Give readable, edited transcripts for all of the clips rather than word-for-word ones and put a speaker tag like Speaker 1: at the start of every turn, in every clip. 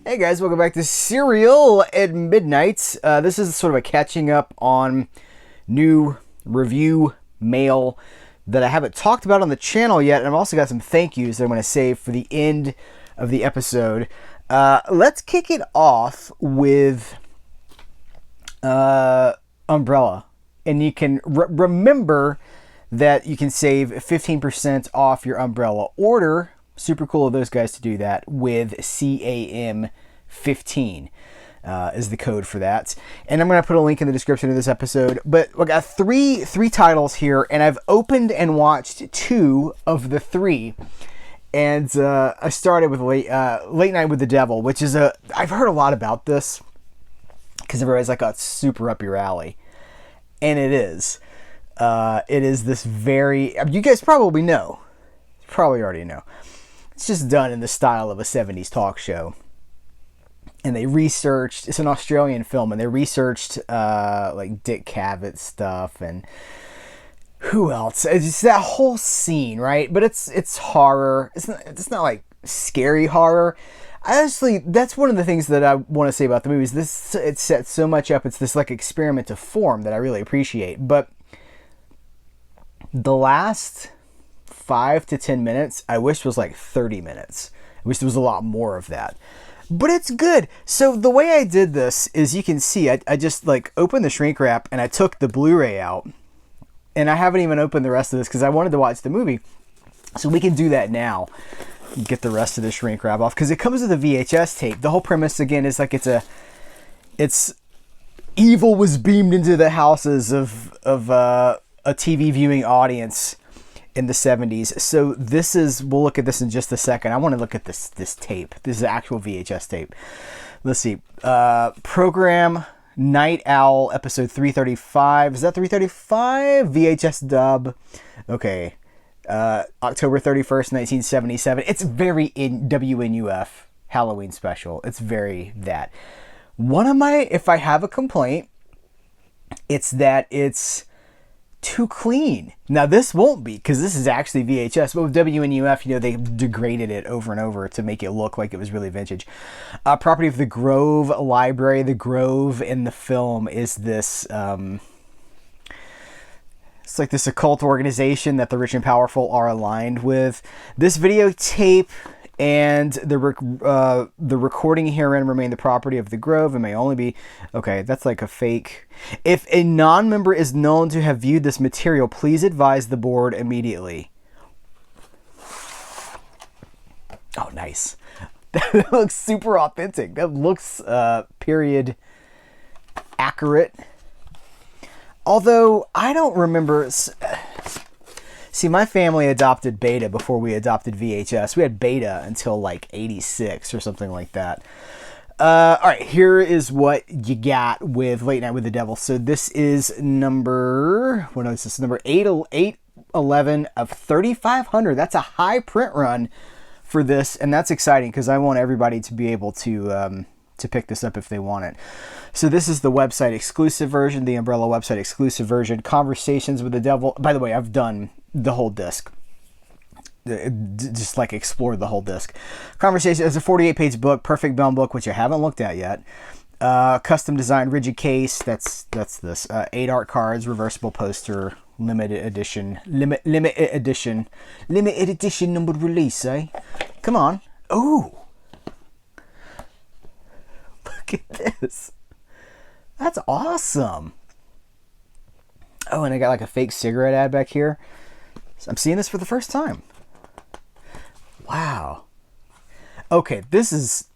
Speaker 1: Hey guys, welcome back to Cereal at Midnight. This is sort of a catching up on new review mail that I haven't talked about on the channel yet, and I've also got some thank yous that I'm going to save for the end of the episode. Let's kick it off with Umbrella, and you can remember that you can save 15% off your Umbrella order. Super cool of those guys to do that with CAM15 is the code for that. And I'm going to put a link in the description of this episode. But we got three titles here, and I've opened and watched 2 of the 3. And I started with Late Night with the Devil, which is I've heard a lot about this because everybody's like, oh, it's super up your alley. And it is. It is this very... You guys probably know. Probably already know. It's just done in the style of a 70s talk show. And they researched, it's an Australian film, and they researched like Dick Cavett stuff and who else? It's just that whole scene, right? But it's horror. It's not like scary horror. Honestly, that's one of the things that I want to say about the movie is it sets so much up. It's this like experiment of form that I really appreciate. But the last 5 to 10 minutes, I wish was like 30 minutes. I wish there was a lot more of that. But it's good. So the way I did this is, you can see, I just like opened the shrink wrap and I took the Blu-ray out. And I haven't even opened the rest of this because I wanted to watch the movie. So we can do that now. Get the rest of the shrink wrap off. Because it comes with a VHS tape. The whole premise, again, is like it's evil was beamed into the houses of a TV viewing audience in the 70s. So this is, we'll look at this in just a second. I want to look at this tape. This is actual VHS tape. Let's see. Program Night Owl, episode 335. Is that 335? VHS dub. Okay. October 31st, 1977. It's very in WNUF Halloween special. It's very that. If I have a complaint, it's that it's too clean. Now this won't be, because this is actually VHS, but with WNUF, they degraded it over and over to make it look like it was really vintage. Property of the Grove Library. The Grove in the film is this it's like this occult organization that the rich and powerful are aligned with. This videotape and the recording herein remain the property of the Grove and may only be... Okay, that's like a fake. If a non-member is known to have viewed this material, please advise the board immediately. Oh, nice. That looks super authentic. That looks period accurate. Although, I don't remember... See, my family adopted Beta before we adopted VHS. We had Beta until like 86 or something like that. All right, here is what you got with Late Night with the Devil. So this is number... What is this? Number 811 of 3,500. That's a high print run for this, and that's exciting because I want everybody to be able to pick this up if they want it. So this is the website exclusive version, the Umbrella website exclusive version. Conversations with the Devil. By the way, I've done the whole disc. Just like explored the whole disc. Conversation is a 48-page book, perfect bound book, which I haven't looked at yet. Custom designed rigid case. That's this. 8 art cards, reversible poster, limited edition numbered release. Come on. Ooh. Look at this. That's awesome. Oh, and I got like a fake cigarette ad back here. So I'm seeing this for the first time. Wow. Okay, this is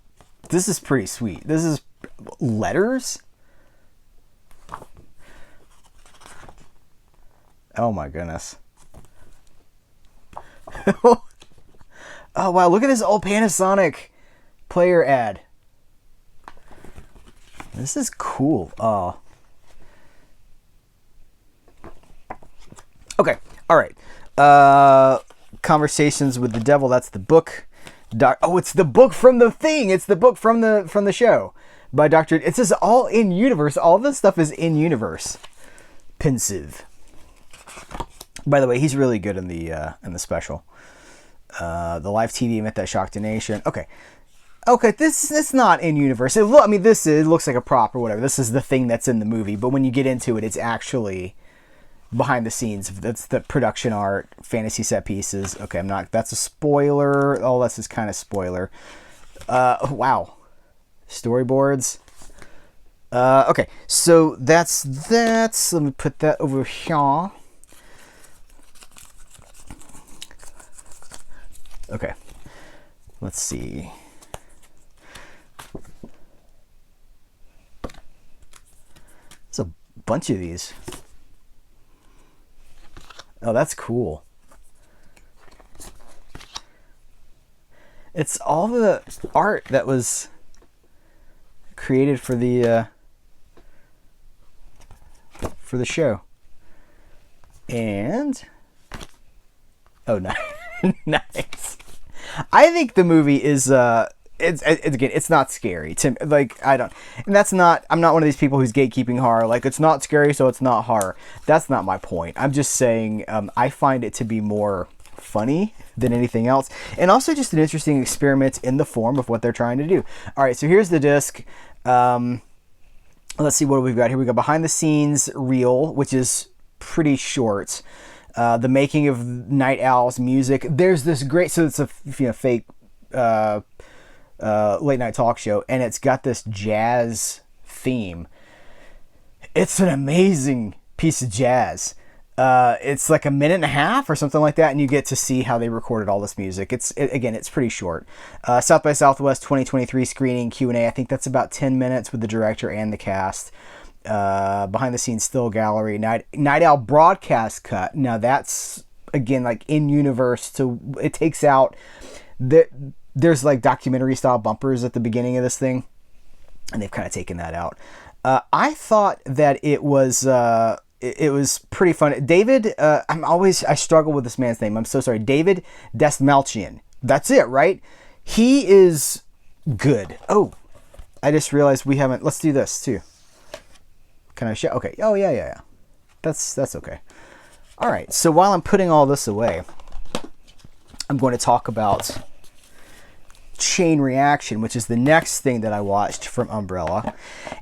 Speaker 1: pretty sweet. This is letters. Oh my goodness. Oh wow, look at this old Panasonic player ad. This is cool. Oh. Okay. All right. Conversations with the Devil. That's the book. It's the book from the thing. It's the book from the show by Dr. It says all in universe. All this stuff is in universe. Pensive. By the way, he's really good in the special. The live TV event that shocked a nation. Okay. Okay, it's not in universe. It looks like a prop or whatever. This is the thing that's in the movie, but when you get into it, it's actually behind the scenes. That's the production art, fantasy set pieces. Okay, I'm not. That's a spoiler. Oh, that's just kind of spoiler. Wow, storyboards. Okay, so that's that. So let me put that over here. Okay, let's see. There's a bunch of these. Oh, that's cool. It's all the art that was created for the show. And oh, nice. Nice. I think the movie is it's not scary to like. I don't, and that's not. I'm not one of these people who's gatekeeping horror. Like, it's not scary, so it's not horror. That's not my point. I'm just saying I find it to be more funny than anything else, and also just an interesting experiment in the form of what they're trying to do. All right, so here's the disc. Let's see what we've got here. We got behind the scenes reel, which is pretty short. The making of Night Owl's music. There's this great. So it's a fake. Late night talk show, and it's got this jazz theme. It's an amazing piece of jazz. It's like a minute and a half or something like that, and you get to see how they recorded all this music. It's pretty short. South by Southwest 2023 screening Q&A. I think that's about 10 minutes with the director and the cast. Behind the scenes still gallery. Night Owl broadcast cut. Now that's again like in universe. So it takes out there's like documentary style bumpers at the beginning of this thing, and they've kind of taken that out. I thought that it was pretty fun. David, I struggle with this man's name. I'm so sorry. David Dastmalchian. That's it, right? He is good. Oh, I just realized we haven't. Let's do this too. Can I show? Okay. Oh yeah. That's okay. All right. So while I'm putting all this away, I'm going to talk about Chain Reaction, which is the next thing that I watched from Umbrella,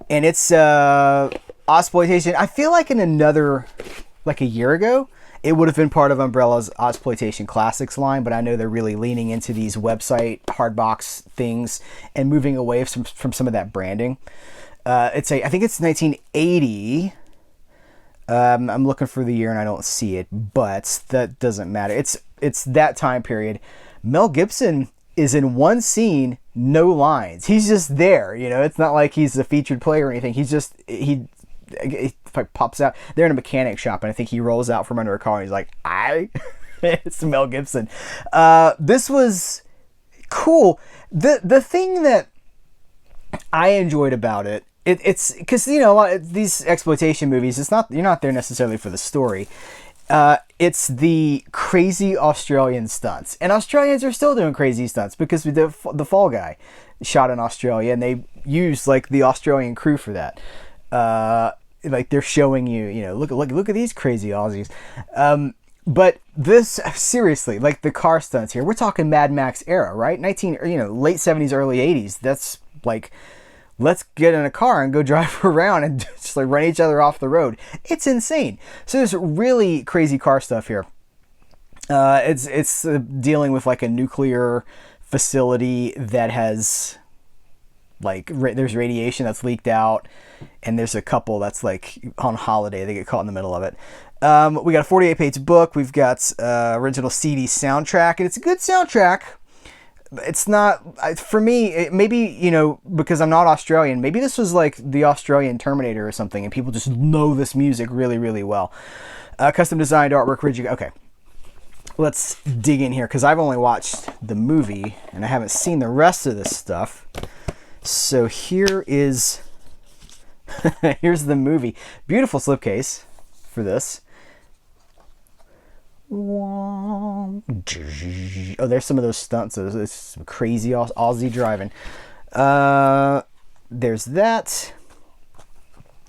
Speaker 1: and it's exploitation. I feel like in another, like a year ago, it would have been part of Umbrella's exploitation classics line, but I know they're really leaning into these website hardbox things and moving away from some of that branding. I think it's 1980. I'm looking for the year and I don't see it, but that doesn't matter. It's that time period. Mel Gibson is in one scene, no lines. He's just there, It's not like he's a featured player or anything. He pops out. They're in a mechanic shop, and I think he rolls out from under a car, and he's like, it's Mel Gibson. This was cool. The thing that I enjoyed about it's because a lot of these exploitation movies, you're not there necessarily for the story. It's the crazy Australian stunts, and Australians are still doing crazy stunts because the Fall Guy shot in Australia, and they use like the Australian crew for that. Like they're showing you, look at these crazy Aussies. But this, seriously, like the car stunts here, we're talking Mad Max era, right? Late 70s, early 80s. That's like, let's get in a car and go drive around and just like run each other off the road. It's insane. So there's really crazy car stuff here. It's dealing with like a nuclear facility that has like there's radiation that's leaked out, and there's a couple that's like on holiday. They get caught in the middle of it. We got a 48-page book. We've got original CD soundtrack, and it's a good soundtrack. It's not, for me, maybe, because I'm not Australian, maybe this was like the Australian Terminator or something, and people just know this music really, really well. Custom designed artwork, rigid. Okay, let's dig in here, because I've only watched the movie, and I haven't seen the rest of this stuff. So here's the movie. Beautiful slipcase for this. Oh, there's some of those stunts. There's some crazy Aussie driving. There's that.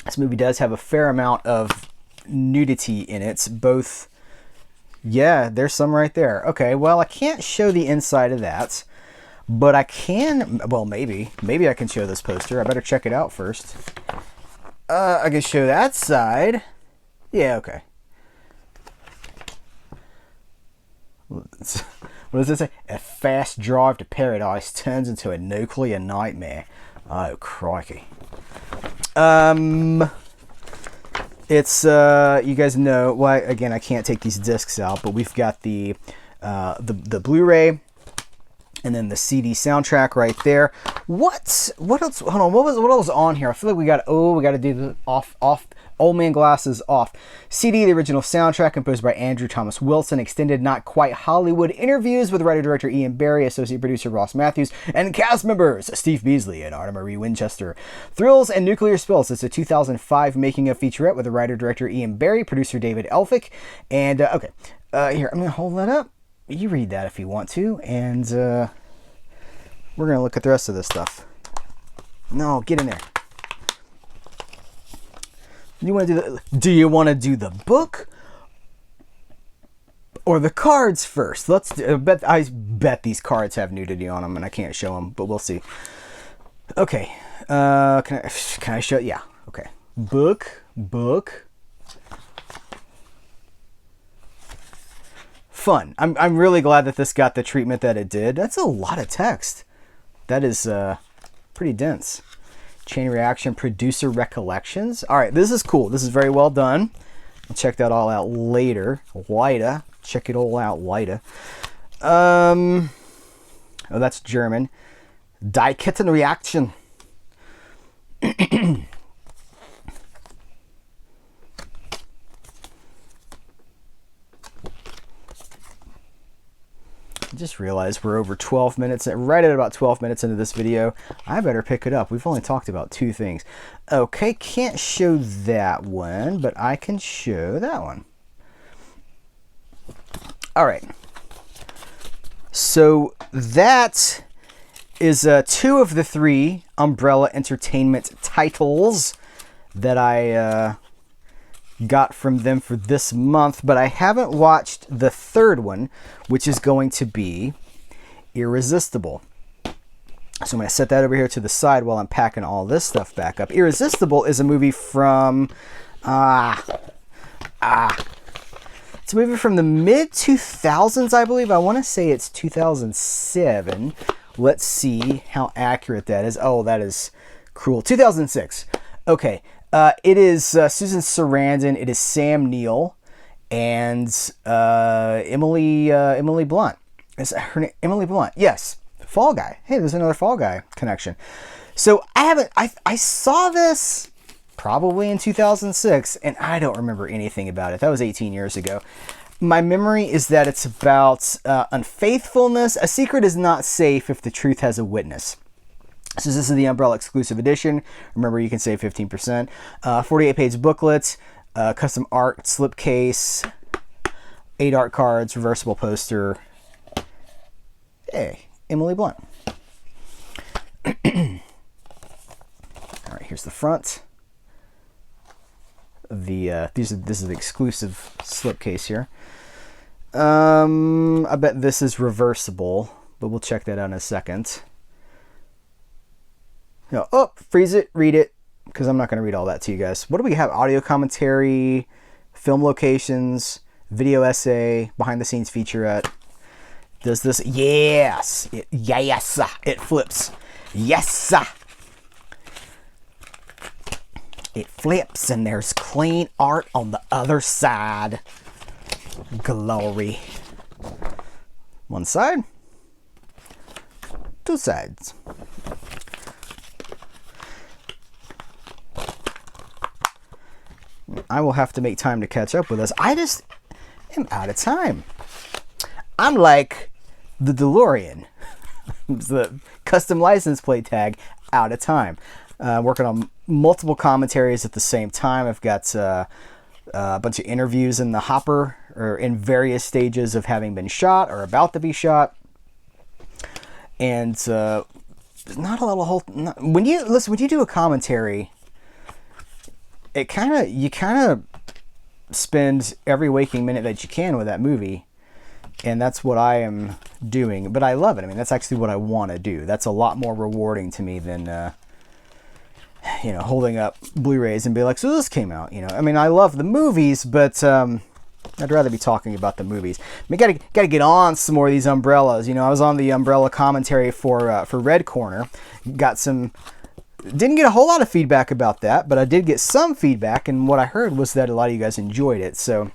Speaker 1: This movie does have a fair amount of nudity in it. Both. Yeah, there's some right there. Okay, well, I can't show the inside of that, But I can, well, maybe I can show this poster. I better check it out first. I can show that side. Yeah, okay. What does it say? A fast drive to paradise turns into a nuclear nightmare. Oh, crikey. It's, you guys know, well, again, I can't take these discs out, but we've got the Blu-ray, and then the CD soundtrack right there. What else? Hold on, what was on here? I feel like we got to do the off. Old Man Glasses off. CD, the original soundtrack composed by Andrew Thomas Wilson. Extended Not Quite Hollywood. Interviews with writer-director Ian Barry, associate producer Ross Matthews, and cast members Steve Beasley and Anna Marie Winchester. Thrills and Nuclear Spills. It's a 2005 making of featurette with the writer-director Ian Barry, producer David Elphick. And, okay. Here, I'm going to hold that up. You read that if you want to. And, we're going to look at the rest of this stuff. No, get in there. Do you want to do the book or the cards first? I bet these cards have nudity on them, and I can't show them, but we'll see. Okay, can I show? Yeah. Okay. Book. Fun. I'm really glad that this got the treatment that it did. That's a lot of text. That is pretty dense. Chain reaction, producer recollections. All right, this is cool. This is very well done. I'll check that all out later. Check it all out later. Oh, that's German. Die Kettenreaktion. I just realized we're over 12 minutes, right at about 12 minutes into this video. I better pick it up. We've only talked about 2 things. Okay, can't show that one, but I can show that one. All right. So that is 2 of the 3 Umbrella Entertainment titles that I got from them for this month, but I haven't watched the 3rd one, which is going to be Irresistible. So I'm going to set that over here to the side while I'm packing all this stuff back up. Irresistible is a movie from it's a movie from the mid 2000s, I believe. I want to say it's 2007. Let's see how accurate that is. Oh, that is cruel. 2006. Okay. It is Susan Sarandon. It is Sam Neill and Emily Blunt. Is that her name? Emily Blunt. Yes. Fall Guy. Hey, there's another Fall Guy connection. So I saw this probably in 2006, and I don't remember anything about it. That was 18 years ago. My memory is that it's about unfaithfulness. A secret is not safe if the truth has a witness. So this is the Umbrella exclusive edition. Remember, you can save 15%. 48-page booklet, custom art slipcase, 8 art cards, reversible poster. Hey, Emily Blunt. All right, here's the front. This is the exclusive slipcase here. I bet this is reversible, but we'll check that out in a second. No, freeze it, read it, because I'm not going to read all that to you guys. What do we have? Audio commentary, film locations, video essay, behind the scenes featurette. Does this? Yes! It flips. Yes! It flips, and there's clean art on the other side. Glory. One side. 2 sides. I will have to make time to catch up with us. I just am out of time. I'm like the DeLorean. The custom license plate tag, out of time. Working on multiple commentaries at the same time. I've got a bunch of interviews in the hopper, or in various stages of having been shot or about to be shot. And not a lot of when you do a commentary, you kind of spend every waking minute that you can with that movie. And that's what I am doing. But I love it. I mean, that's actually what I want to do. That's a lot more rewarding to me than, holding up Blu-rays and be like, so this came out. I mean, I love the movies, but I'd rather be talking about the movies. I mean, gotta get on some more of these umbrellas. I was on the umbrella commentary for Red Corner. Didn't get a whole lot of feedback about that, but I did get some feedback, and what I heard was that a lot of you guys enjoyed it. So,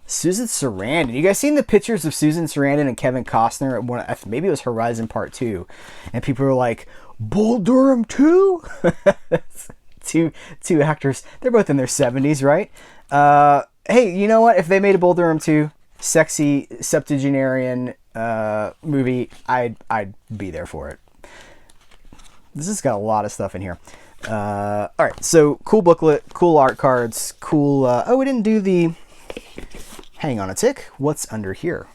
Speaker 1: Susan Sarandon. You guys seen the pictures of Susan Sarandon and Kevin Costner at one? Maybe it was Horizon Part 2, and people were like, Bull Durham 2? two actors. They're both in their 70s, right? Hey, you know what? If they made a Bull Durham 2 sexy septuagenarian movie, I'd be there for it. This has got a lot of stuff in here. All right, so cool booklet, cool art cards, cool... we didn't do the... Hang on a tick. What's under here?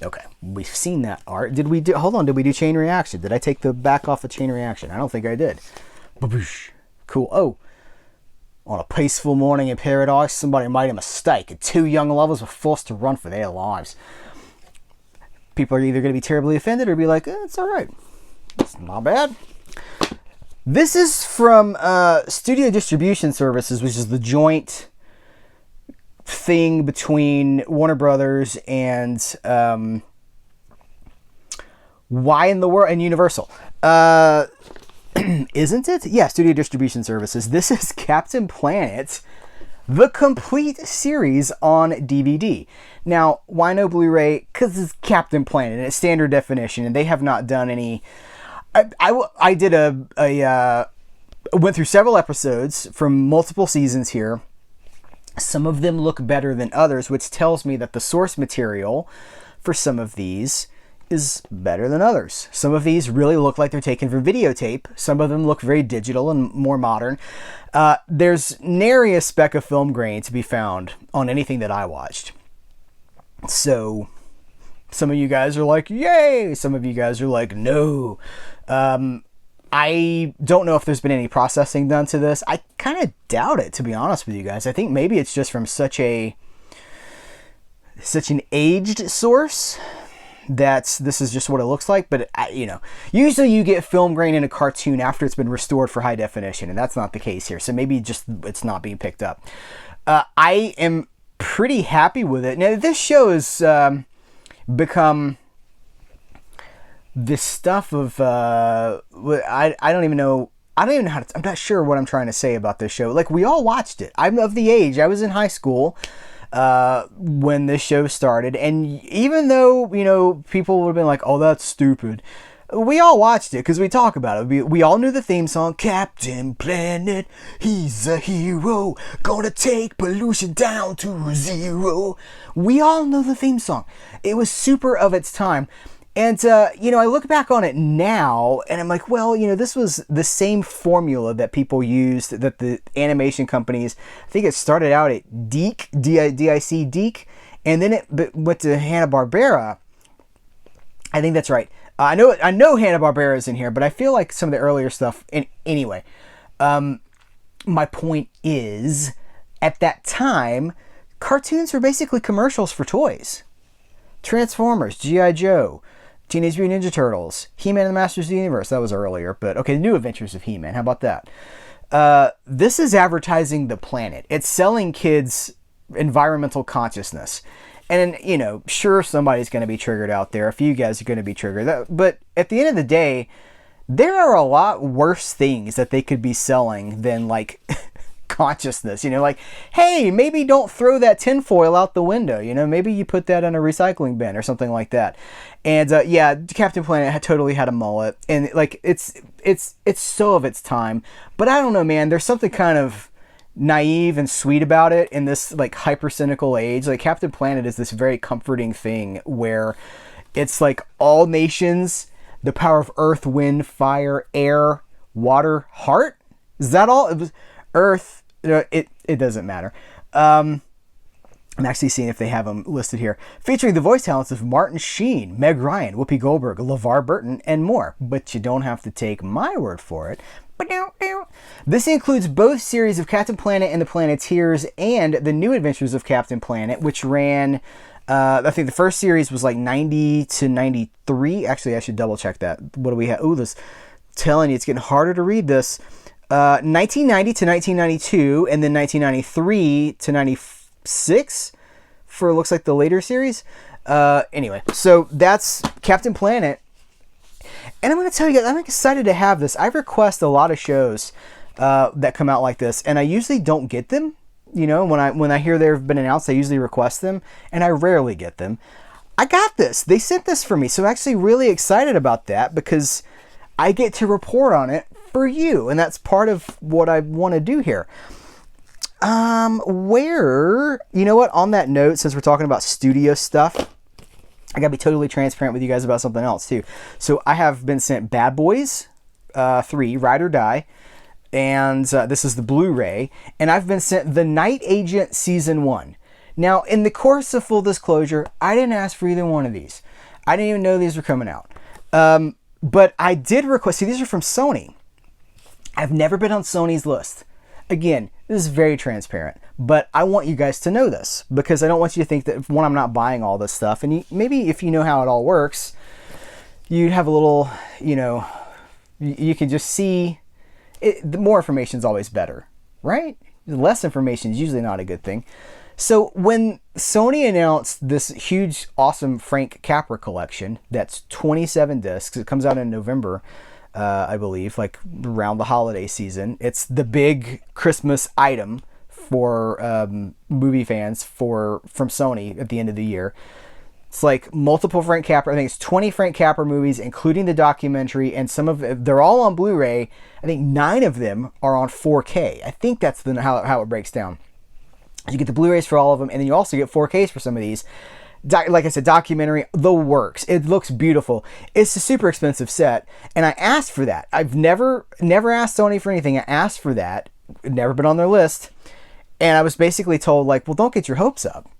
Speaker 1: Okay, we've seen that art. Did we do Chain Reaction? Did I take the back off of Chain Reaction? I don't think I did. Cool. Oh. On a peaceful morning in paradise, somebody made a mistake, and two young lovers were forced to run for their lives. People are either going to be terribly offended or be like, it's all right. It's not bad. This is from Studio Distribution Services, which is the joint thing between Warner Brothers and Why in the World and Universal. Isn't it? Yeah, Studio Distribution Services. This is Captain Planet, the complete series on DVD. Now, why no Blu-ray? Because it's Captain Planet and it's standard definition, and they have not done any... I did went through several episodes from multiple seasons here. Some of them look better than others, which tells me that the source material for some of these is better than others. Some of these really look like they're taken from videotape. Some of them look very digital and more modern. There's nary a speck of film grain to be found on anything that I watched. So some of you guys are like, yay! Some of you guys are like, no. I don't know if there's been any processing done to this. I kind of doubt it, to be honest with you guys. I think maybe it's just from such an aged source that this is just what it looks like. But usually you get film grain in a cartoon after it's been restored for high definition, and that's not the case here. So maybe just it's not being picked up. I am pretty happy with it. Now, this show has become this stuff of I don't even know how to, I'm not sure what I'm trying to say about this show. Like, we all watched it. I'm of the age. I was in high school when this show started, and even though people would have been like, oh, that's stupid, we all watched it because we talk about it. We all knew the theme song, Captain Planet, he's a hero, gonna take pollution down to zero. We all know the theme song. It was super of its time. And, I look back on it now, and I'm like, well, this was the same formula that people used, that the animation companies, I think it started out at DIC, D-I-C, DIC, and then it went to Hanna-Barbera. I think that's right. I know Hanna-Barbera is in here, but I feel like some of the earlier stuff, anyway. My point is, at that time, cartoons were basically commercials for toys. Transformers, G.I. Joe, Teenage Mutant Ninja Turtles, He-Man and the Masters of the Universe. That was earlier, but okay, New Adventures of He-Man. How about that? This is advertising the planet. It's selling kids environmental consciousness. And, sure, somebody's going to be triggered out there. A few guys are going to be triggered. But at the end of the day, there are a lot worse things that they could be selling than, like... consciousness, like, hey, maybe don't throw that tinfoil out the window, maybe you put that in a recycling bin or something like that. And Captain Planet totally had a mullet, and like it's so of its time. But I don't know, man, there's something kind of naive and sweet about it in this like hyper cynical age. Like, Captain Planet is this very comforting thing where it's like all nations, the power of earth, wind, fire, air, water, heart. Is that all? It was Earth. It doesn't matter. I'm actually seeing if they have them listed here. Featuring the voice talents of Martin Sheen, Meg Ryan, Whoopi Goldberg, LeVar Burton, and more. But you don't have to take my word for it. This includes both series of Captain Planet and the Planeteers and the New Adventures of Captain Planet, which ran, I think the first series was like 90 to 93. Actually, I should double check that. What do we have? Oh, this, telling you, it's getting harder to read this. 1990 to 1992, and then 1993 to 96 for, looks like, the later series. Anyway, so that's Captain Planet. And I'm going to tell you guys, I'm excited to have this. I request a lot of shows that come out like this, and I usually don't get them. You know, when I hear they've been announced, I usually request them, and I rarely get them. I got this. They sent this for me, so I'm actually really excited about that because I get to report on it for you, and that's part of what I want to do here. Where, you know what, on that note, since we're talking about studio stuff, I gotta be totally transparent with you guys about something else too. So I have been sent Bad Boys 3, Ride or Die, and this is the Blu-ray, and I've been sent The Night Agent Season 1. Now, in the course of full disclosure, I didn't ask for either one of these. I didn't even know these were coming out. But I did request, see, these are from Sony. I've never been on Sony's list. Again, this is very transparent, but I want you guys to know this because I don't want you to think that, one, I'm not buying all this stuff. And maybe if you know how it all works, you'd have a little, you know, you can just see it. The more information is always better, right? Less information is usually not a good thing. So when Sony announced this huge, awesome Frank Capra collection, that's 27 discs, it comes out in November, I believe, like around the holiday season. It's the big Christmas item for movie fans from Sony at the end of the year. It's like multiple Frank Capra. I think it's 20 Frank Capra movies, including the documentary, and they're all on Blu-ray. I think 9 of them are on 4K. I think that's how it breaks down. You get the Blu-rays for all of them, and then you also get 4Ks for some of these. Like I said, documentary, the works. It looks beautiful. It's a super expensive set, and I asked for that. I've never asked Sony for anything. I asked for that. Never been on their list, and I was basically told, like, well, don't get your hopes up.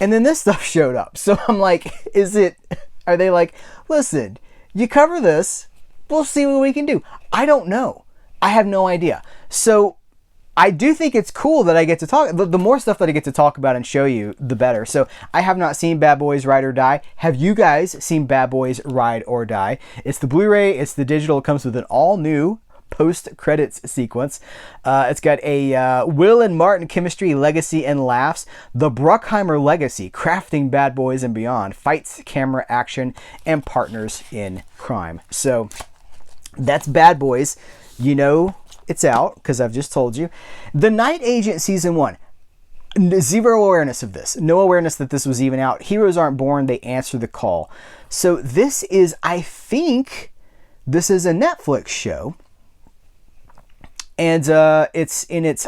Speaker 1: And then this stuff showed up. So I'm like, are they like, listen, you cover this, we'll see what we can do. I don't know. I have no idea. So I do think it's cool that I get to talk. The more stuff that I get to talk about and show you, the better. So I have not seen Bad Boys Ride or Die. Have you guys seen Bad Boys Ride or Die? It's the Blu-ray. It's the digital. It comes with an all-new post-credits sequence. It's got a Will and Martin chemistry, legacy, and laughs. The Bruckheimer legacy, crafting bad boys and beyond. Fights, camera, action, and partners in crime. So that's Bad Boys. You know it's out because I've just told you. The Night Agent Season 1. Zero awareness of this. No awareness that this was even out. Heroes aren't born. They answer the call. So this is, I think, this is a Netflix show. And I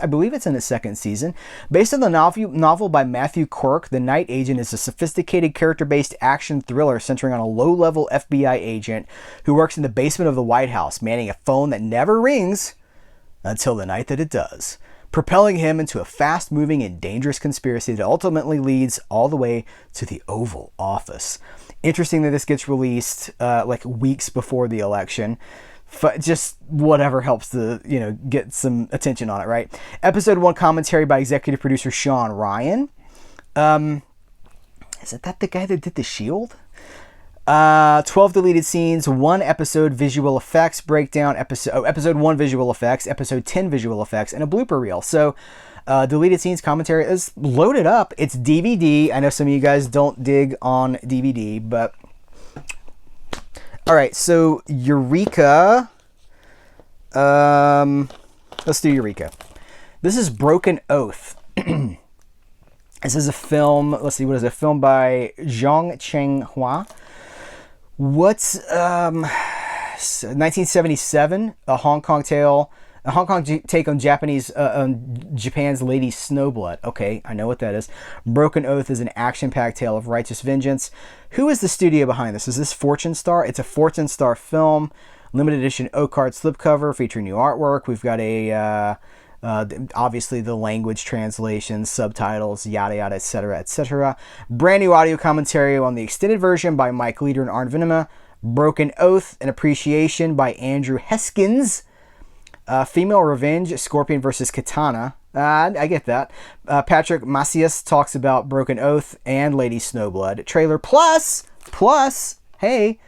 Speaker 1: believe it's in its second season. Based on the novel by Matthew Quirk, The Night Agent is a sophisticated character-based action thriller centering on a low-level FBI agent who works in the basement of the White House, manning a phone that never rings until the night that it does, propelling him into a fast-moving and dangerous conspiracy that ultimately leads all the way to the Oval Office. Interesting that this gets released like weeks before the election. Just whatever helps to, get some attention on it, right? Episode 1 commentary by executive producer Sean Ryan. Is that the guy that did The Shield? 12 deleted scenes, 1 episode visual effects breakdown, episode 1 visual effects, episode 10 visual effects, and a blooper reel. So deleted scenes commentary is loaded up. It's DVD. I know some of you guys don't dig on DVD, but all right, so Eureka. Let's do Eureka. This is Broken Oath. This is a film. Let's see, what is it? A film by Zhong Cheng-hua. What's 1977? A Hong Kong take on Japan's Lady Snowblood. Okay, I know what that is. Broken Oath is an action-packed tale of righteous vengeance. Who is the studio behind this? Is this Fortune Star? It's a Fortune Star film, limited edition O-card slipcover featuring new artwork. We've got obviously the language translations, subtitles, yada yada, etc., etc. Brand new audio commentary on the extended version by Mike Leader and Arn Venema. Broken Oath, an appreciation by Andrew Heskins. Female Revenge, Scorpion versus Katana. I get that. Patrick Macias talks about Broken Oath and Lady Snowblood. Trailer plus, hey,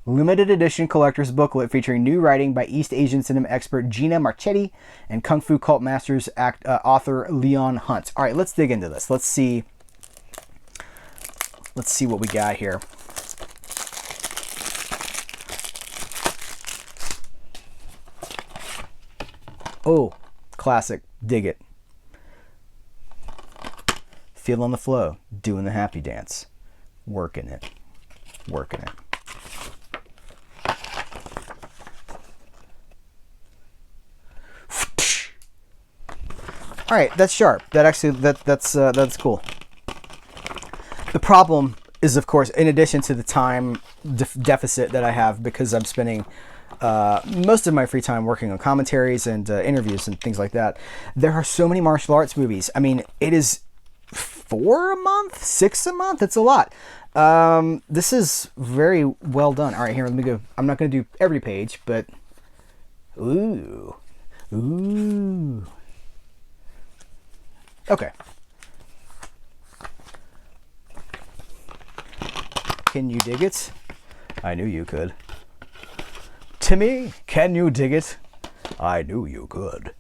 Speaker 1: limited edition collector's booklet featuring new writing by East Asian cinema expert Gina Marchetti and Kung Fu Cult Masters author Leon Hunt. All right, let's dig into this. Let's see what we got here. Oh, classic. Dig it. Feeling the flow. Doing the happy dance. Working it. All right, that's sharp. That's cool. The problem is, of course, in addition to the time deficit that I have because I'm spending most of my free time working on commentaries and interviews and things like that, there are so many martial arts movies. I mean, it is 4 a month, 6 a month. It's a lot. This is very well done. All right, here, let me go. I'm not going to do every page, but ooh. Okay. Can you dig it? I knew you could. Timmy, can you dig it? I knew you could.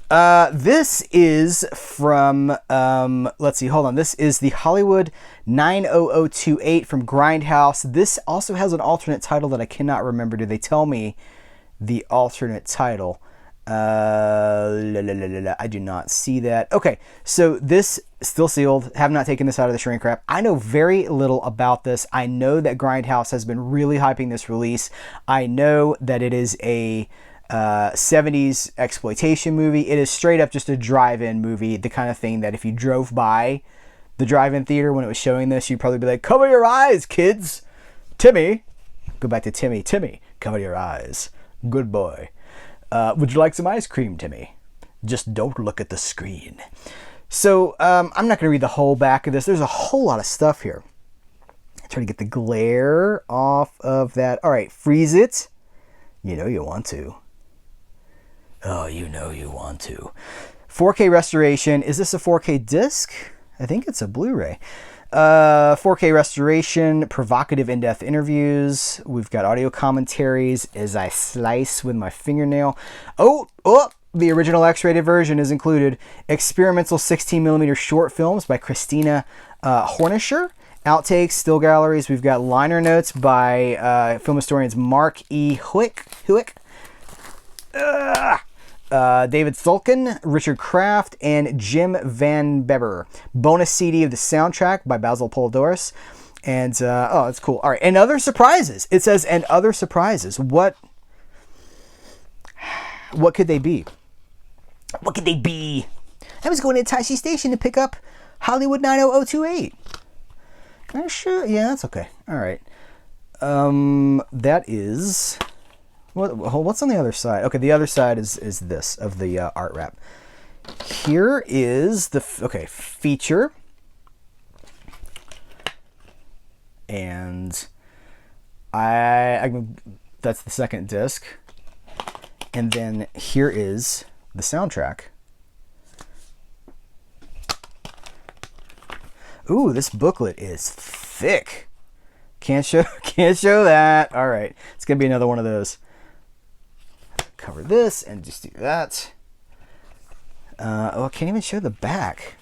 Speaker 1: This is from, let's see, hold on. This is the Hollywood 90028 from Grindhouse. This also has an alternate title that I cannot remember. Did they tell me the alternate title? I do not see that. Okay, so this still sealed. Have not taken this out of the shrink wrap. I know very little about this. I know that Grindhouse has been really hyping this release. I know that it is a 70s exploitation movie. It is straight up just a drive-in movie, the kind of thing that if you drove by the drive-in theater when it was showing this, you'd probably be like, cover your eyes, kids. Timmy, go back to Timmy, cover your eyes. Good boy. Would you like some ice cream, Timmy? Just don't look at the screen. So I'm not going to read the whole back of this. There's a whole lot of stuff here. Try to get the glare off of that. All right, freeze it. You know you want to. Oh, you know you want to. 4K restoration. Is this a 4K disc? I think it's a Blu-ray. 4K restoration, provocative in-depth interviews. We've got audio commentaries as I slice with my fingernail. Oh, the original X-rated version is included. Experimental 16mm short films by Christina Hornisher. Outtakes, still galleries. We've got liner notes by film historians Mark E. Huick. David Thulkin, Richard Kraft, and Jim Van Beber. Bonus CD of the soundtrack by Basil Polidoris. And, oh, that's cool. All right, and other surprises. It says, and other surprises. What could they be? What could they be? I was going to Tashi Station to pick up Hollywood 90028. Sure, yeah, that's okay. All right. That is... What's on the other side? Okay, the other side is this, of the art wrap. Here is the, feature. And that's the second disc. And then here is the soundtrack. Ooh, this booklet is thick. Can't show that. All right, it's gonna be another one of those. Cover this and just do that. I can't even show the back.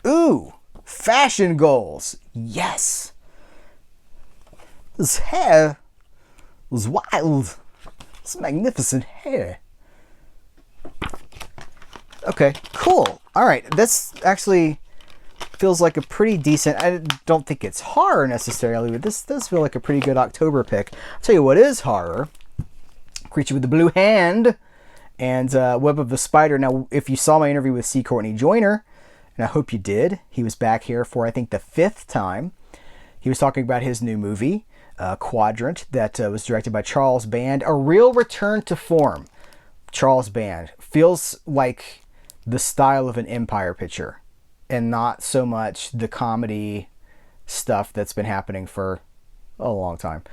Speaker 1: Ooh, fashion goals. Yes. This hair was wild. This magnificent hair. Okay, cool. All right, this actually feels like a pretty decent, I don't think it's horror necessarily, but this does feel like a pretty good October pick. I'll tell you what is horror. Creature with the Blue Hand and Web of the Spider. Now, if you saw my interview with C. Courtney Joyner, and I hope you did, he was back here for, I think, the 5th time. He was talking about his new movie, Quadrant, that was directed by Charles Band. A real return to form. Charles Band. Feels like the style of an Empire picture, and not so much the comedy stuff that's been happening for a long time.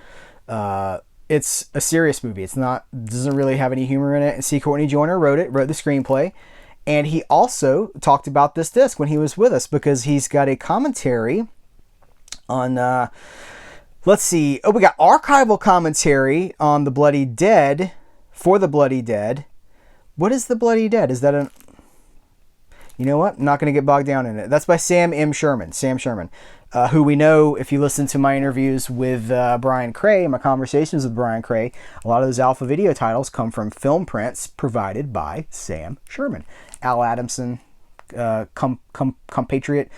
Speaker 1: it's a serious movie. It's not, doesn't really have any humor in it. And C. Courtney Joyner wrote the screenplay. And he also talked about this disc when he was with us, because he's got a commentary on, let's see. Oh, we got archival commentary on The Bloody Dead, for The Bloody Dead. What is The Bloody Dead? Is that a... You know what? I'm not going to get bogged down in it. That's by Sam Sherman, who we know, if you listen to my interviews with Brian Cray, my conversations with Brian Cray, a lot of those Alpha Video titles come from film prints provided by Sam Sherman. Al Adamson, compatriot.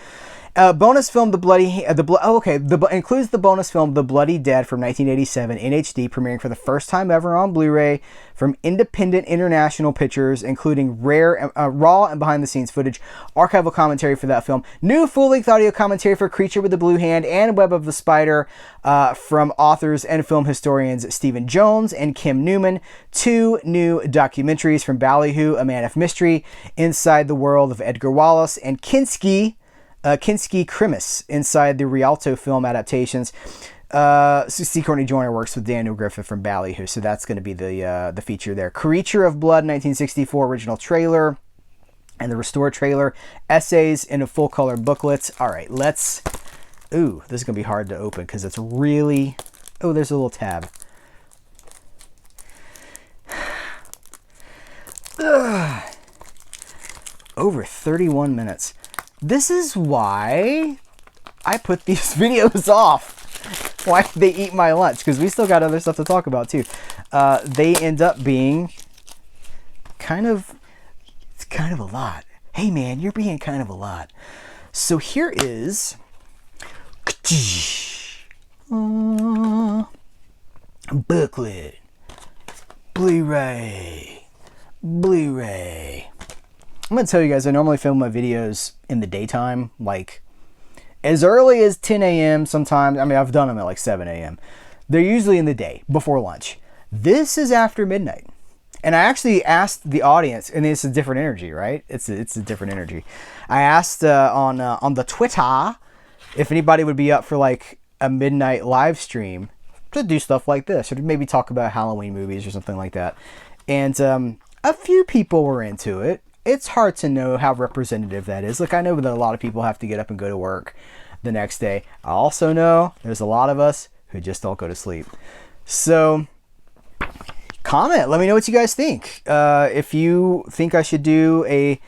Speaker 1: Bonus film, includes the bonus film The Bloody Dead from 1987 in HD, premiering for the first time ever on Blu-ray from Independent International Pictures, including rare, raw and behind-the-scenes footage, archival commentary for that film, new full-length audio commentary for Creature with the Blue Hand and Web of the Spider from authors and film historians Stephen Jones and Kim Newman, 2 new documentaries from Ballyhoo, A Man of Mystery, Inside the World of Edgar Wallace, and Kinski Krimis, inside the Rialto film adaptations. C. Courtney Joyner works with Daniel Griffith from Ballyhoo, so that's going to be the feature there. Creature of Blood, 1964 original trailer, and the restored trailer. Essays in a full-color booklet. All right, let's... Ooh, this is going to be hard to open because it's really... Oh, there's a little tab. Ugh. Over 31 minutes. This is why I put these videos off. Why they eat my lunch, because we still got other stuff to talk about too. They end up being it's kind of a lot. Hey man, you're being kind of a lot. So here is booklet, Blu-ray. I'm going to tell you guys, I normally film my videos in the daytime, like as early as 10 a.m. sometimes. I mean, I've done them at like 7 a.m. They're usually in the day, before lunch. This is after midnight. And I actually asked the audience, and it's a different energy, right? It's a different energy. I asked on the Twitter if anybody would be up for like a midnight live stream to do stuff like this, or to maybe talk about Halloween movies or something like that. And a few people were into it. It's hard to know how representative that is. Like, I know that a lot of people have to get up and go to work the next day. I also know there's a lot of us who just don't go to sleep. So, comment. Let me know what you guys think. If you think I should do a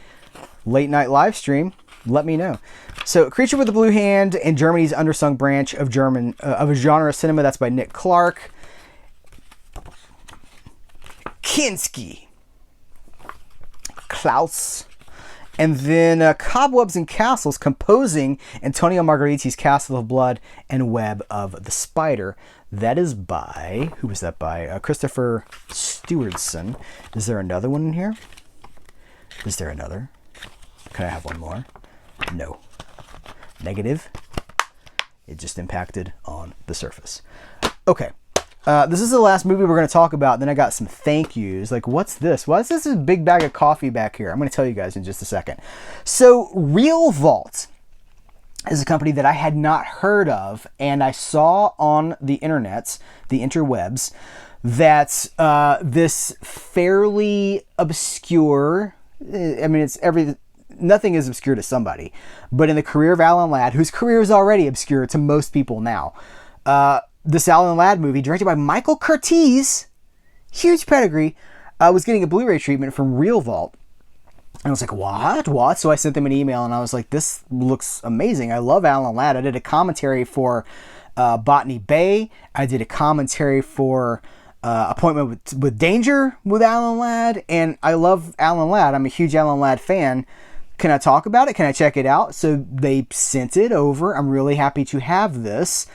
Speaker 1: late night live stream, let me know. So, Creature with the Blue Hand and Germany's Undersung Branch of a Genre of Cinema. That's by Nick Clark. Kinski. Klaus. And then Cobwebs and Castles, composing Antonio Margheriti's Castle of Blood and Web of the Spider. That is by, who was that by? Christopher Stewardson. Is there another one in here? Is there another? Can I have one more? No. Negative. It just impacted on the surface. Okay. This is the last movie we're going to talk about. Then I got some thank yous. Like, what's this? Why is this a big bag of coffee back here? I'm going to tell you guys in just a second. So, Real Vault is a company that I had not heard of, and I saw on the internets, the interwebs, that this fairly obscure, I mean, nothing is obscure to somebody, but in the career of Alan Ladd, whose career is already obscure to most people now, this Alan Ladd movie, directed by Michael Curtiz, huge pedigree, was getting a Blu-ray treatment from Real Vault. And I was like, what? So I sent them an email and I was like, this looks amazing. I love Alan Ladd. I did a commentary for Botany Bay. I did a commentary for Appointment with Danger with Alan Ladd. And I love Alan Ladd. I'm a huge Alan Ladd fan. Can I talk about it? Can I check it out? So they sent it over. I'm really happy to have this.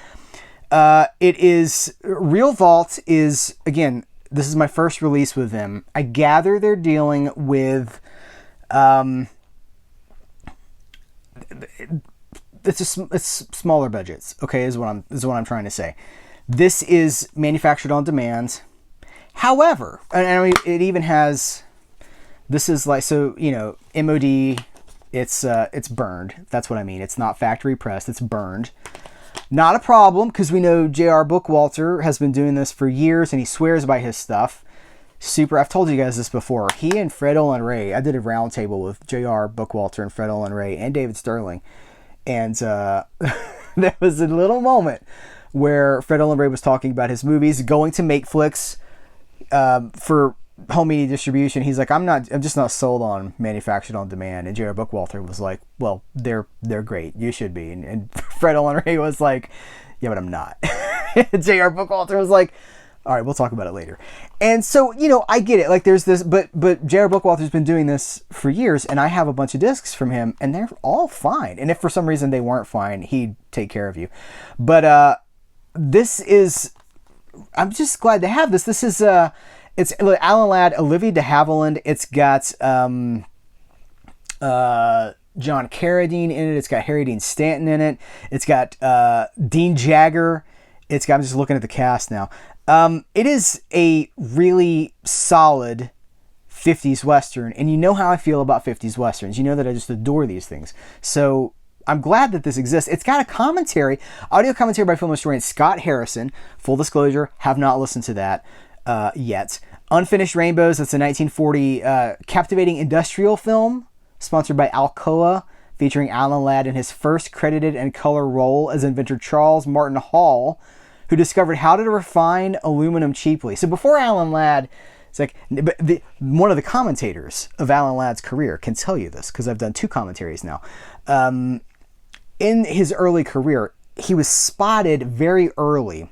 Speaker 1: Real Vault is, again, this is my first release with them. I gather they're dealing with, it's smaller budgets. Okay, is what I'm trying to say. This is manufactured on demand. However, and I mean, it even has, this is like, so, you know, MOD, it's burned. That's what I mean. It's not factory pressed. It's burned. Not a problem, because we know J.R. Bookwalter has been doing this for years, and he swears by his stuff. Super. I've told you guys this before. He and Fred Olen Ray, I did a roundtable with J.R. Bookwalter and Fred Olen Ray and David Sterling. And there was a little moment where Fred Olen Ray was talking about his movies going to make flicks for home media distribution. He's like, I'm just not sold on manufactured on demand. And J.R. Bookwalter was like, well, they're great. You should be. And Fred Olen Ray was like, yeah, but I'm not. J.R. Bookwalter was like, all right, we'll talk about it later. And so, I get it. Like, there's this, but J.R. Bookwalter's been doing this for years, and I have a bunch of discs from him, and they're all fine. And if for some reason they weren't fine, he'd take care of you. But this is, I'm just glad to have this. This is, it's Alan Ladd, Olivia de Havilland. It's got John Carradine in it. It's got Harry Dean Stanton in it. It's got Dean Jagger. I'm just looking at the cast now. It is a really solid 50s Western, and you know how I feel about 50s Westerns. You know that I just adore these things. So I'm glad that this exists. It's got a audio commentary by film historian Scott Harrison. Full disclosure, have not listened to that yet. Unfinished Rainbows, that's a 1940 captivating industrial film sponsored by Alcoa, featuring Alan Ladd in his first credited and color role as inventor Charles Martin Hall, who discovered how to refine aluminum cheaply. So before Alan Ladd, it's like, one of the commentators of Alan Ladd's career can tell you this, because I've done 2 commentaries now. In his early career, he was spotted very early,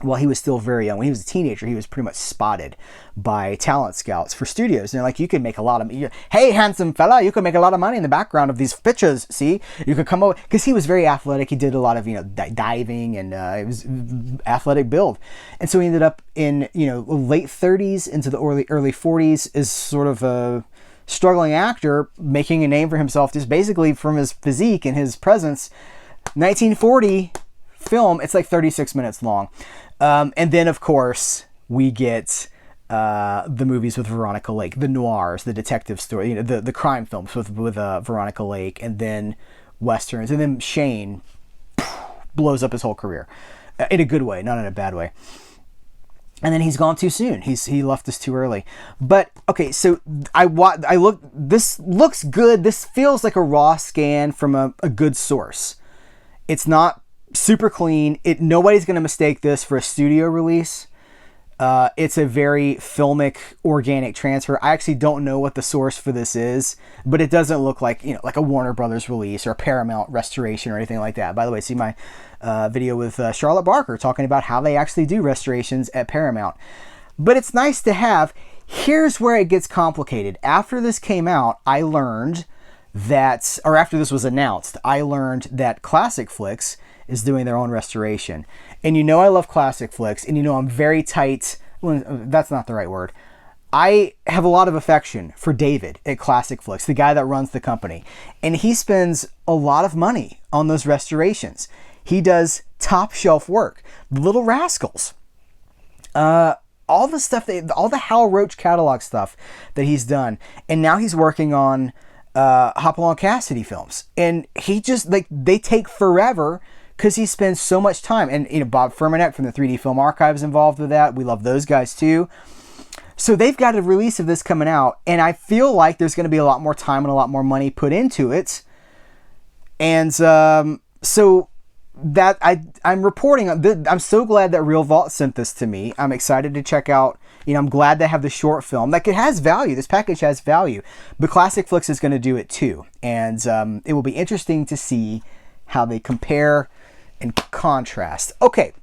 Speaker 1: while he was still very young. When he was a teenager, he was pretty much spotted by talent scouts for studios. And they're like, you can make a lot of, hey, handsome fella, you can make a lot of money in the background of these pictures, see? You could come over, because he was very athletic. He did a lot of, diving, and it was athletic build. And so he ended up in, late 30s into the early 40s as sort of a struggling actor, making a name for himself just basically from his physique and his presence. 1940 film, it's like 36 minutes long. And then, of course, we get the movies with Veronica Lake, the noirs, the detective story, the crime films with Veronica Lake, and then westerns. And then Shane blows up his whole career in a good way, not in a bad way. And then he's gone too soon. He left us too early. But okay, so this looks good. This feels like a raw scan from a good source. It's not super clean. Nobody's going to mistake this for a studio release. It's a very filmic, organic transfer. I actually don't know what the source for this is, but it doesn't look like like a Warner Brothers release or a Paramount restoration or anything like that. By the way, see my video with Charlotte Barker talking about how they actually do restorations at Paramount. But it's nice to have. Here's where it gets complicated. After this came out, I learned that, or after this was announced, I learned that Classic Flicks is doing their own restoration. And I love Classic Flicks, and I'm very tight. Well, that's not the right word. I have a lot of affection for David at Classic Flicks, the guy that runs the company. And he spends a lot of money on those restorations. He does top shelf work. Little Rascals. All the stuff, all the Hal Roach catalog stuff that he's done. And now he's working on Hopalong Cassidy films. And he just, they take forever, because he spends so much time. And, Bob Firmanek from the 3D Film Archive is involved with that. We love those guys too. So they've got a release of this coming out, and I feel like there's going to be a lot more time and a lot more money put into it. And so that I'm reporting, I'm so glad that Real Vault sent this to me. I'm excited to check out, I'm glad to have the short film. Like, it has value. This package has value. But Classic Flicks is going to do it too. And it will be interesting to see how they compare and contrast. Okay,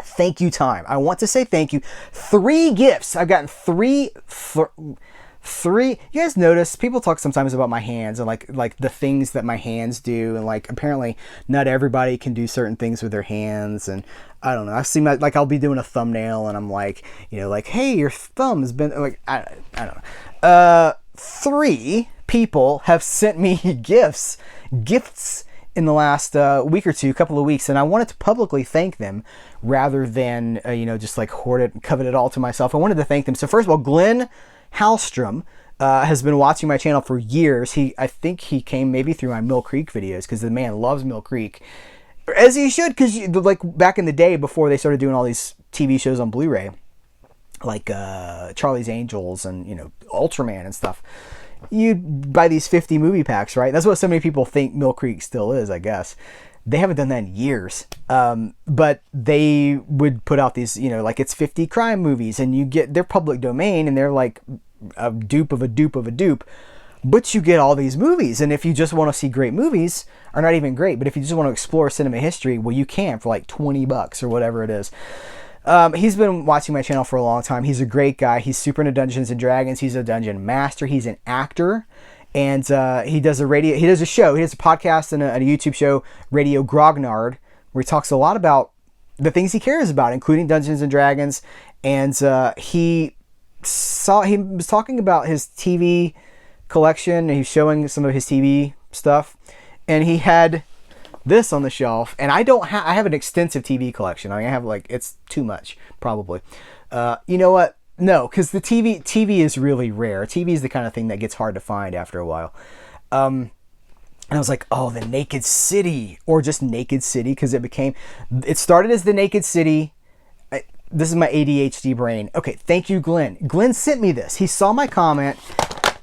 Speaker 1: thank you time. I want to say thank you. 3 gifts. I've gotten three. You guys notice people talk sometimes about my hands and like the things that my hands do, and like apparently not everybody can do certain things with their hands, and I don't know. I see I'll be doing a thumbnail and I'm like, hey, your thumb has been like, I don't know. 3 people have sent me gifts in the last week or two, couple of weeks, and I wanted to publicly thank them rather than just like hoard it and covet it all to myself. I wanted to thank them. So first of all, Glenn Hallstrom has been watching my channel for years. I think he came maybe through my Mill Creek videos, because the man loves Mill Creek, As you should, because like back in the day before they started doing all these TV shows on Blu-ray, like Charlie's Angels and Ultraman and stuff, you buy these 50 movie packs, right? That's what so many people think Mill Creek still is, I guess. They haven't done that in years, but they would put out these, like it's 50 crime movies, and you get their public domain, and they're like a dupe of a dupe of a dupe. But you get all these movies, and if you just want to see great movies, or not even great, but if you just want to explore cinema history, well, you can for like $20 or whatever it is. He's been watching my channel for a long time. He's a great guy. He's super into Dungeons and Dragons. He's a dungeon master. He's an actor, and he does a show. He has a podcast and a YouTube show, Radio Grognard, where he talks a lot about the things he cares about, including Dungeons and Dragons. And he was talking about his TV collection, and he's showing some of his TV stuff, and he had this on the shelf, and I have an extensive TV collection. I have it's too much probably. You know what? No, because the TV is really rare. TV is the kind of thing that gets hard to find after a while. And I was like, oh, the Naked City, or just Naked City, because it started as the Naked City. This is my ADHD brain. Okay, thank you, Glenn. Glenn sent me this. He saw my comment.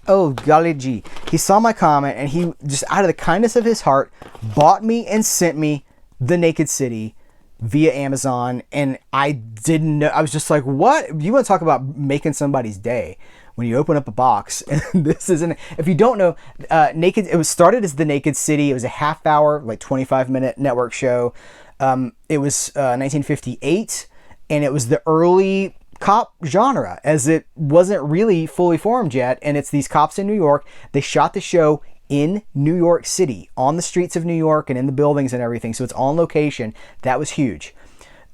Speaker 1: Oh, golly gee. He saw my comment, and he just, out of the kindness of his heart, bought me and sent me The Naked City via Amazon. And I didn't know. I was just like, what? You want to talk about making somebody's day when you open up a box? And this isn't. If you don't know, it was started as The Naked City. It was a half-hour, 25-minute network show. It was 1958, and it was the early cop genre, as it wasn't really fully formed yet, and it's these cops in New York. They shot the show in New York City, on the streets of New York and in the buildings and everything, so it's on location. That was huge.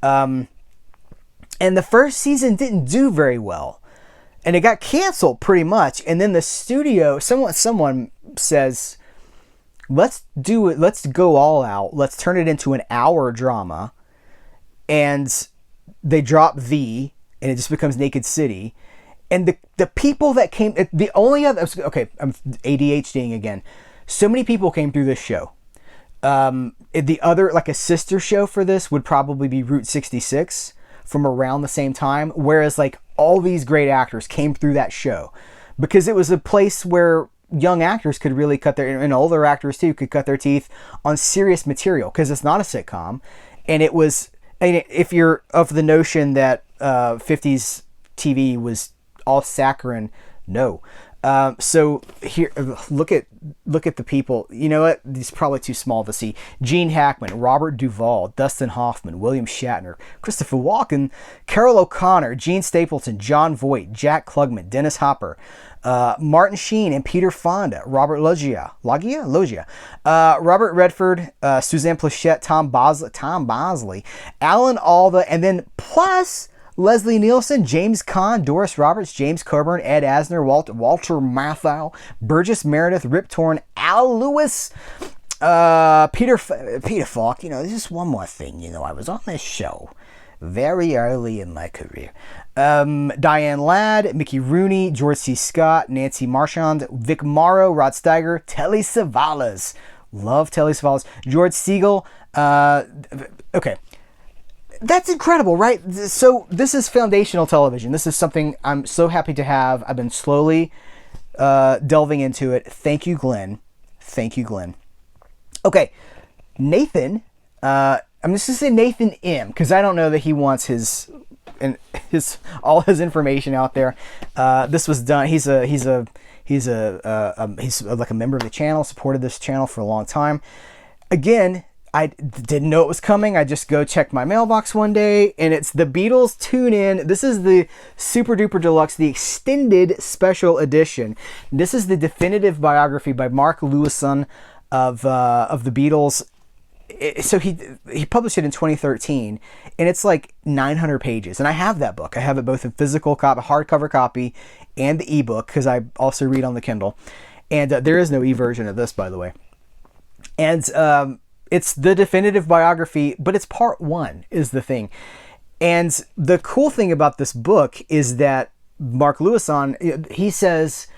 Speaker 1: And the first season didn't do very well, and it got canceled pretty much. And then the studio, someone says, let's do it, let's go all out, let's turn it into an hour drama, and they drop and it just becomes Naked City. And the people that came, the only other, okay, I'm ADHDing again. So many people came through this show. The other, like a sister show for this, would probably be Route 66 from around the same time. Whereas all these great actors came through that show, because it was a place where young actors could really and older actors too, could cut their teeth on serious material, because it's not a sitcom. And it was, if you're of the notion that 50s TV was all saccharine, no. So here, look at the people. You know what? These are probably too small to see. Gene Hackman, Robert Duvall, Dustin Hoffman, William Shatner, Christopher Walken, Carol O'Connor, Gene Stapleton, John Voight, Jack Klugman, Dennis Hopper, Martin Sheen and Peter Fonda, Robert Loggia, Robert Redford, Suzanne Plachette, Tom Bosley, Alan Alda, and then plus Leslie Nielsen, James Caan, Doris Roberts, James Coburn, Ed Asner, Walter Matthau, Burgess Meredith, Rip Torn, Al Lewis, Peter Falk. There's just one more thing. I was on this show very early in my career. Diane Ladd, Mickey Rooney, George C. Scott, Nancy Marchand, Vic Morrow, Rod Steiger, Telly Savalas. Love Telly Savalas. George Siegel. Okay. That's incredible, right? So this is foundational television. This is something I'm so happy to have. I've been slowly delving into it. Thank you, Glenn. Okay. Nathan, I'm just going to say Nathan M, because I don't know that he wants all his information out there. This was done. He's like a member of the channel, supported this channel for a long time. Again, I didn't know it was coming. I just go check my mailbox one day, and it's the Beatles Tune In. This is the Super Duper Deluxe, the extended special edition. This is the definitive biography by Mark Lewison of the Beatles. So he published it in 2013, and it's 900 pages. And I have that book. I have it both in physical copy, hardcover copy, and the ebook, because I also read on the Kindle. And there is no e-version of this, by the way. And it's the definitive biography, but it's part one is the thing. And the cool thing about this book is that Mark Lewison, he says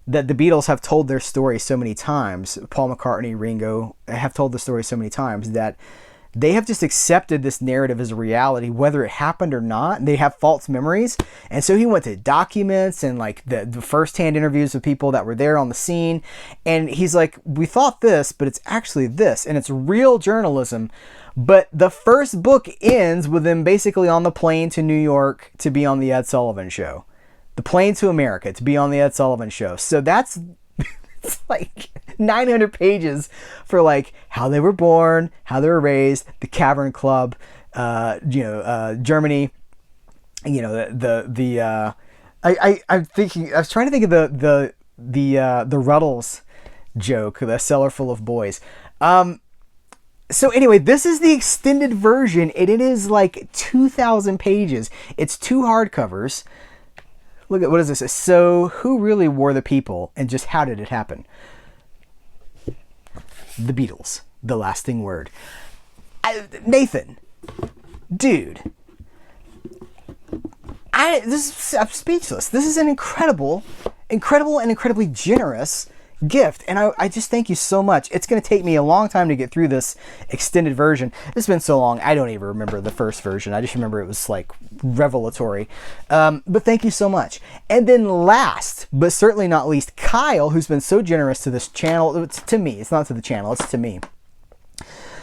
Speaker 1: that the Beatles have told their story so many times. Paul McCartney, Ringo have told the story so many times that They have just accepted this narrative as a reality, whether it happened or not. They have false memories. And so he went to documents and like the firsthand interviews with people that were there on the scene. And he's like, we thought this, but it's actually this. And it's real journalism. But the first book ends with them basically on the plane to New York to be on the Ed Sullivan Show. The plane to America to be on the Ed Sullivan Show. So that's it's like 900 pages for like how they were born, how they were raised, the Cavern Club, Germany, I'm thinking, I was trying to think of the Ruddles joke, the cellar full of boys. So anyway, this is the extended version, and it is like 2,000 pages. It's 2 hardcovers. Look at, what is this? So, who really were the people, and just how did it happen? The Beatles, the lasting word. Nathan, dude, I'm speechless. This is an incredible, and incredibly generous gift, and I just thank you so much. It's going to take me a long time to get through this extended version. It's been so long, I don't even remember the first version. I just remember it was like revelatory. But thank you so much. And then last, but certainly not least, Kyle, who's been so generous to this channel. It's to me. It's not to the channel. It's to me.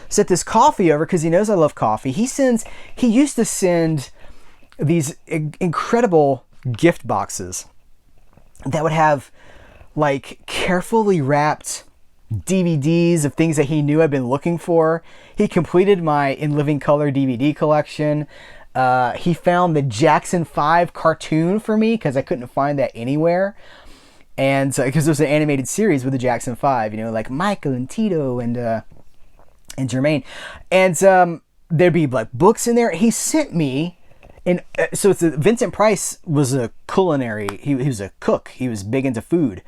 Speaker 1: Sent this coffee over because he knows I love coffee. He used to send these incredible gift boxes that would have like carefully wrapped DVDs of things that he knew I'd been looking for. He completed my In Living Color DVD collection. He found the Jackson 5 cartoon for me because I couldn't find that anywhere. And because there's an animated series with the Jackson 5, like Michael and Tito and Jermaine. And there'd be like books in there. He sent me, and so Vincent Price was a culinary. He was a cook. He was big into food,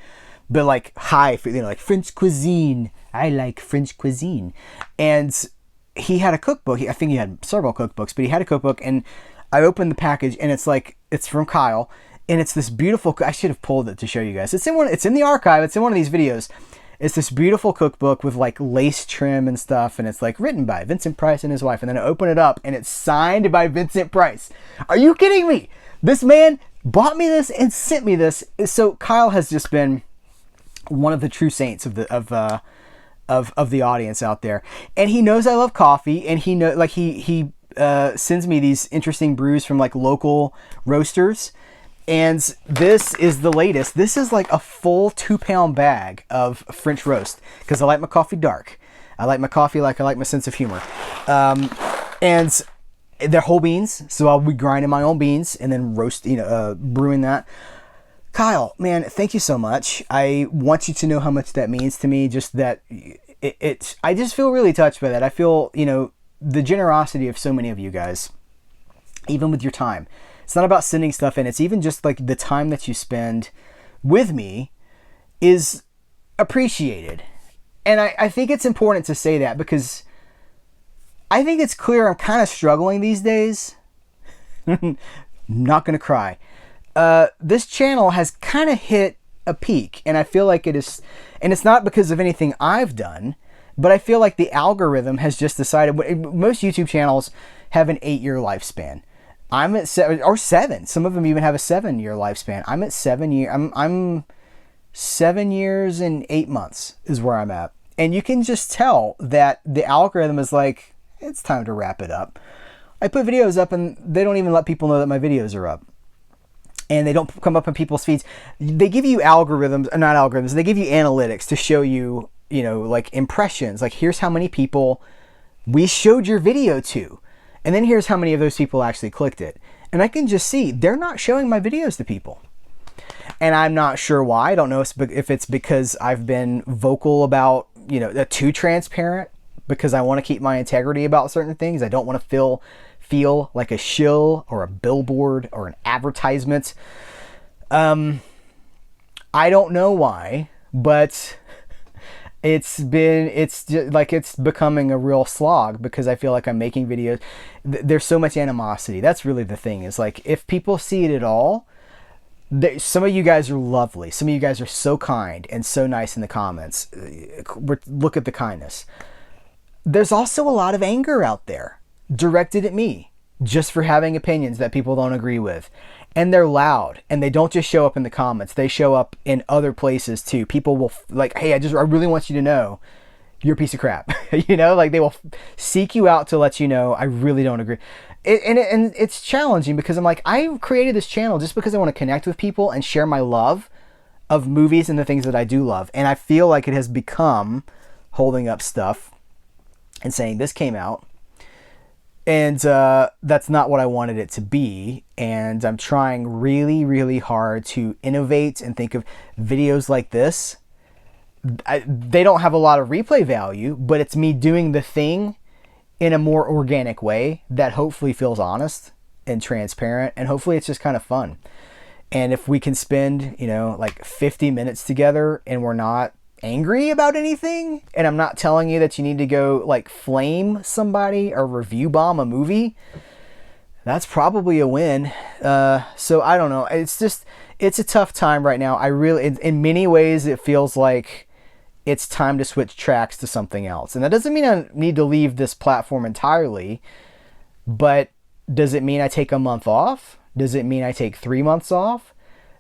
Speaker 1: but like high, like French cuisine. I like French cuisine. And he had a cookbook. I think he had several cookbooks, but he had a cookbook. And I opened the package, and it's from Kyle, and it's this beautiful. I should have pulled it to show you guys. It's in the archive. It's in one of these videos. It's this beautiful cookbook with like lace trim and stuff, and it's like written by Vincent Price and his wife. And then I open it up, and it's signed by Vincent Price. Are you kidding me? This man bought me this and sent me this. So Kyle has just been one of the true saints of the audience out there, and he knows I love coffee, and he sends me these interesting brews from like local roasters. And this is the latest. This is like a full 2-pound bag of French roast because I like my coffee dark. I like my coffee like I like my sense of humor. And they're whole beans, so I'll be grinding my own beans and then brewing that. Kyle, man, thank you so much. I want you to know how much that means to me. Just that I just feel really touched by that. I feel, the generosity of so many of you guys, even with your time. It's not about sending stuff in. It's even just like the time that you spend with me is appreciated. And I think it's important to say that because I think it's clear I'm kind of struggling these days. Not going to cry. This channel has kind of hit a peak, and I feel like it is, and it's not because of anything I've done, but I feel like the algorithm has just decided. Most YouTube channels have an 8-year lifespan. I'm at 7 or 7. Some of them even have a 7-year lifespan. I'm at 7 years. I'm 7 years and 8 months is where I'm at. And you can just tell that the algorithm is like, it's time to wrap it up. I put videos up and they don't even let people know that my videos are up. And they don't come up in people's feeds. They give you not algorithms, they give you analytics to show you, like impressions. Like, here's how many people we showed your video to. And then here's how many of those people actually clicked it. And I can just see they're not showing my videos to people. And I'm not sure why. I don't know if it's because I've been vocal about, too transparent, because I want to keep my integrity about certain things. I don't want to feel like a shill or a billboard or an advertisement. I don't know why, but it's just like it's becoming a real slog because I feel like I'm making videos. There's so much animosity. That's really the thing, is like, if people see it at all, some of you guys are lovely. Some of you guys are so kind and so nice in the comments. Look at the kindness. there's also a lot of anger out there directed at me just for having opinions that people don't agree with. And they're loud, and they don't just show up in the comments. They show up in other places too. People will like, hey, I really want you to know you're a piece of crap. You know, like they will seek you out to let you know, I really don't agree. And it's challenging because I'm like, I created this channel just because I want to connect with people and share my love of movies and the things that I do love. And I feel like it has become holding up stuff and saying this came out. And that's not what I wanted it to be. And I'm trying really, really hard to innovate and think of videos like this. They don't have a lot of replay value, but it's me doing the thing in a more organic way that hopefully feels honest and transparent. And hopefully it's just kind of fun. And if we can spend, you know, like 50 minutes together and we're not angry about anything, and I'm not telling you that you need to go like flame somebody or review bomb a movie, that's probably a win. So I don't know. It's a tough time right now. I really, in many ways, it feels like it's time to switch tracks to something else. And that doesn't mean I need to leave this platform entirely, but does it mean I take a month off? Does it mean I take 3 months off?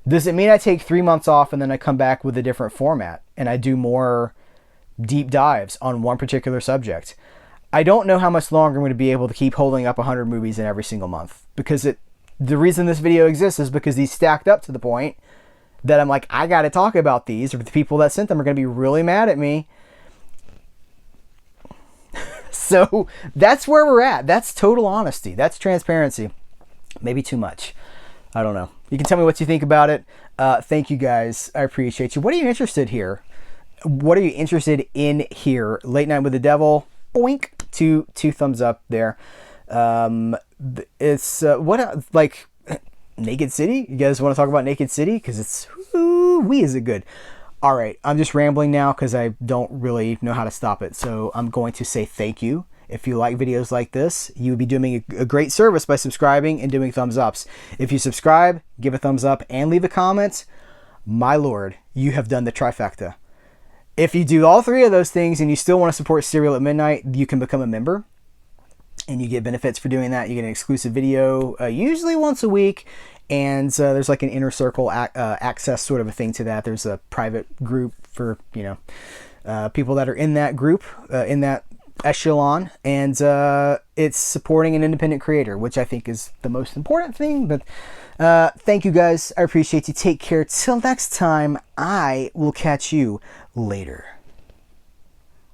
Speaker 1: Does it mean I take 3 months off and then I come back with a different format and I do more deep dives on one particular subject? I don't know how much longer I'm going to be able to keep holding up 100 movies in every single month, because the reason this video exists is because these stacked up to the point that I'm like, I got to talk about these, or the people that sent them are going to be really mad at me. So that's where we're at. That's total honesty. That's transparency. Maybe too much. I don't know. You can tell me what you think about it. Thank you guys. I appreciate you. What are you interested here? What are you interested in here? Late Night with the Devil. Boink. Two thumbs up there. It's like Naked City. You guys want to talk about Naked City? Because it's is it good? All right. I'm just rambling now because I don't really know how to stop it. So I'm going to say thank you. If you like videos like this, you would be doing a great service by subscribing and doing thumbs ups. If you subscribe, give a thumbs up, and leave a comment, my lord, you have done the trifecta. If you do all three of those things and you still want to support Cereal at Midnight, you can become a member. And you get benefits for doing that. You get an exclusive video, usually once a week. And there's like an inner circle access sort of a thing to that. There's a private group for, people that are in that group, in that echelon, and it's supporting an independent creator, which I think is the most important thing. But thank you guys. I appreciate you. Take care. Till next time, I will catch you later.